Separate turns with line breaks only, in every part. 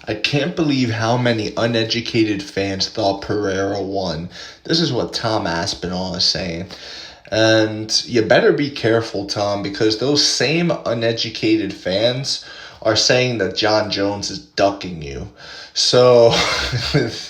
I can't believe how many uneducated fans thought Pereira won. This is what Tom Aspinall is saying. And you better be careful, Tom, because those same uneducated fans are saying that John Jones is ducking you. So,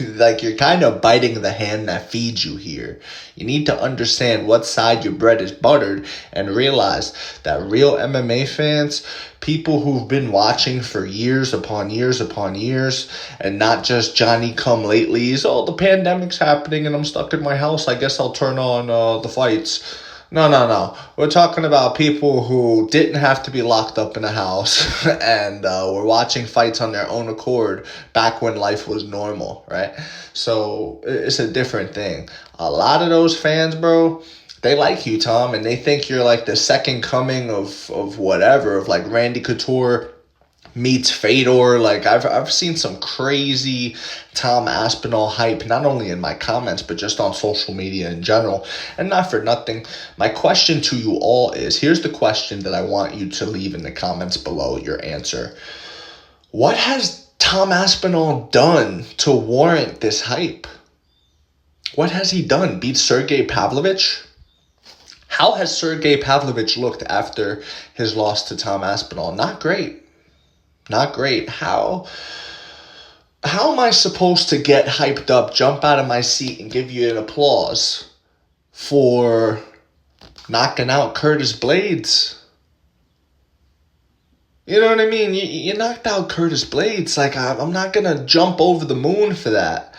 like, you're kind of biting the hand that feeds you here. You need to understand what side your bread is buttered and realize that real MMA fans, people who've been watching for years upon years upon years, and not just Johnny come latelys, oh, the pandemic's happening and I'm stuck in my house, I guess I'll turn on the fights. No. We're talking about people who didn't have to be locked up in a house and were watching fights on their own accord back when life was normal, right? So it's a different thing. A lot of those fans, bro, they like you, Tom, and they think you're like the second coming of whatever, of like Randy Couture meets Fedor. Like I've seen some crazy Tom Aspinall hype, not only in my comments, but just on social media in general. And not for nothing, my question to you all is, here's the question that I want you to leave in the comments below your answer. What has Tom Aspinall done to warrant this hype? What has he done? Beat Sergey Pavlovich? How has Sergey Pavlovich looked after his loss to Tom Aspinall? Not great. Not great. How am I supposed to get hyped up, jump out of my seat, and give you an applause for knocking out Curtis Blades? You know what I mean? You knocked out Curtis Blades. Like, I'm not going to jump over the moon for that.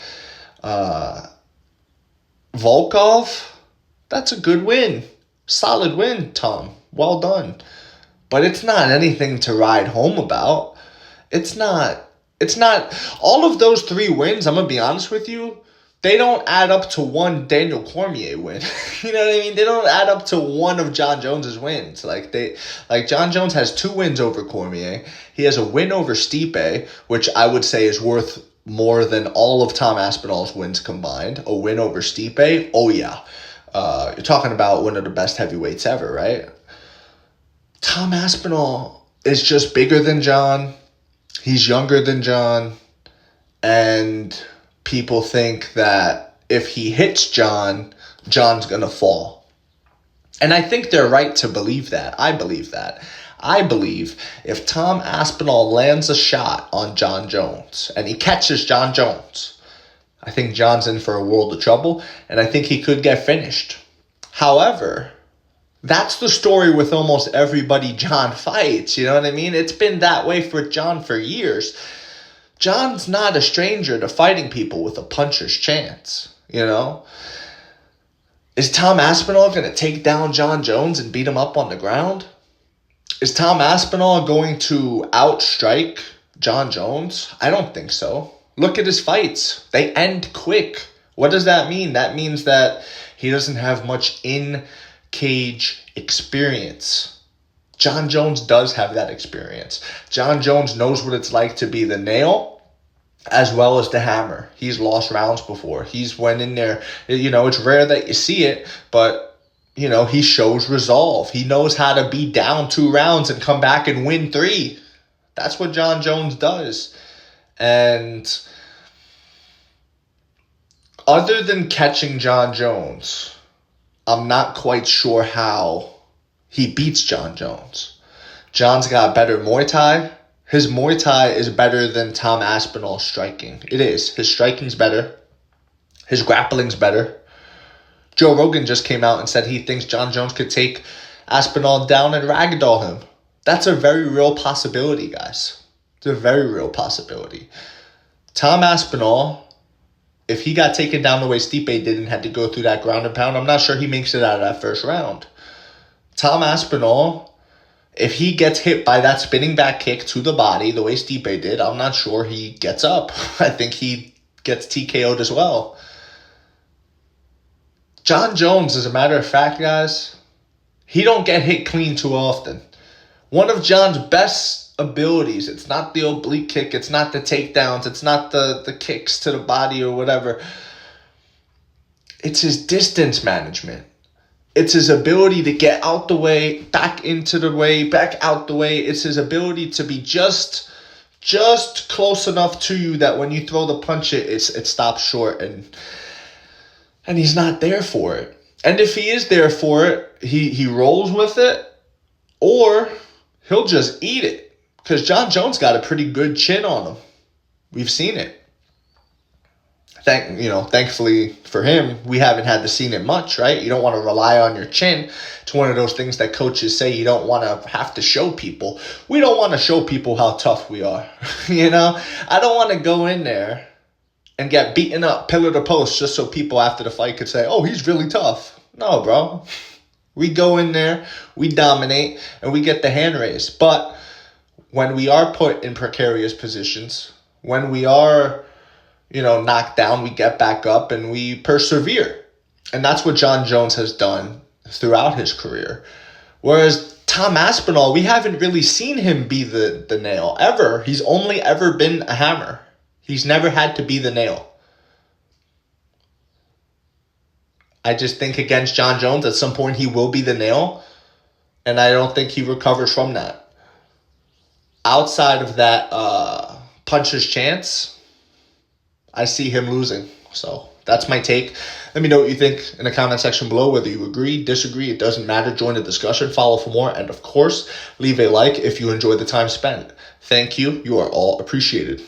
Volkov, that's a good win. Solid win, Tom. Well done. But it's not anything to ride home about. It's not all of those 3 wins, I'm going to be honest with you, they don't add up to one Daniel Cormier win. You know what I mean? They don't add up to one of John Jones's wins. Like John Jones has 2 wins over Cormier. He has a win over Stipe, which I would say is worth more than all of Tom Aspinall's wins combined. A win over Stipe, oh yeah. You're talking about one of the best heavyweights ever, right? Tom Aspinall is just bigger than John. He's younger than John. And people think that if he hits John, John's going to fall. And I think they're right to believe that. I believe that. I believe if Tom Aspinall lands a shot on John Jones and he catches John Jones, I think John's in for a world of trouble, and I think he could get finished. However, that's the story with almost everybody John fights, you know what I mean? It's been that way for John for years. John's not a stranger to fighting people with a puncher's chance, you know? Is Tom Aspinall going to take down John Jones and beat him up on the ground? Is Tom Aspinall going to outstrike John Jones? I don't think so. Look at his fights. They end quick. What does that mean? That means that he doesn't have much in-cage experience. John Jones does have that experience. John Jones knows what it's like to be the nail as well as the hammer. He's lost rounds before. He's went in there. You know, it's rare that you see it, but, you know, he shows resolve. He knows how to be down 2 rounds and come back and win 3. That's what John Jones does. And other than catching John Jones, I'm not quite sure how he beats John Jones. John's got better Muay Thai. His Muay Thai is better than Tom Aspinall's striking. It is. His striking's better. His grappling's better. Joe Rogan just came out and said he thinks John Jones could take Aspinall down and ragdoll him. That's a very real possibility, guys. It's a very real possibility. Tom Aspinall, if he got taken down the way Stipe did and had to go through that ground and pound, I'm not sure he makes it out of that first round. Tom Aspinall, if he gets hit by that spinning back kick to the body the way Stipe did, I'm not sure he gets up. I think he gets TKO'd as well. John Jones, as a matter of fact, guys, he don't get hit clean too often. One of John's best abilities, it's not the oblique kick, it's not the takedowns, it's not the kicks to the body or whatever. It's his distance management. It's his ability to get out the way, back into the way, back out the way. It's his ability to be just just close enough to you that when you throw the punch, it stops short, and he's not there for it. And if he is there for it, he rolls with it, or he'll just eat it. Because John Jones got a pretty good chin on him. We've seen it. Thankfully for him, we haven't had to seen it much, right? You don't want to rely on your chin. It's one of those things that coaches say you don't want to have to show people. We don't want to show people how tough we are. I don't want to go in there and get beaten up pillar to post just so people after the fight could say, oh, he's really tough. No, bro. We go in there, we dominate, and we get the hand raised. But when we are put in precarious positions, when we are knocked down, we get back up and we persevere. And that's what John Jones has done throughout his career. Whereas Tom Aspinall, we haven't really seen him be the nail ever. He's only ever been a hammer. He's never had to be the nail. I just think against John Jones, at some point he will be the nail. And I don't think he recovers from that. Outside of that puncher's chance, I see him losing. So that's my take. Let me know what you think in the comment section below, whether you agree, disagree. It doesn't matter. Join the discussion. Follow for more. And of course, leave a like if you enjoyed the time spent. Thank you. You are all appreciated.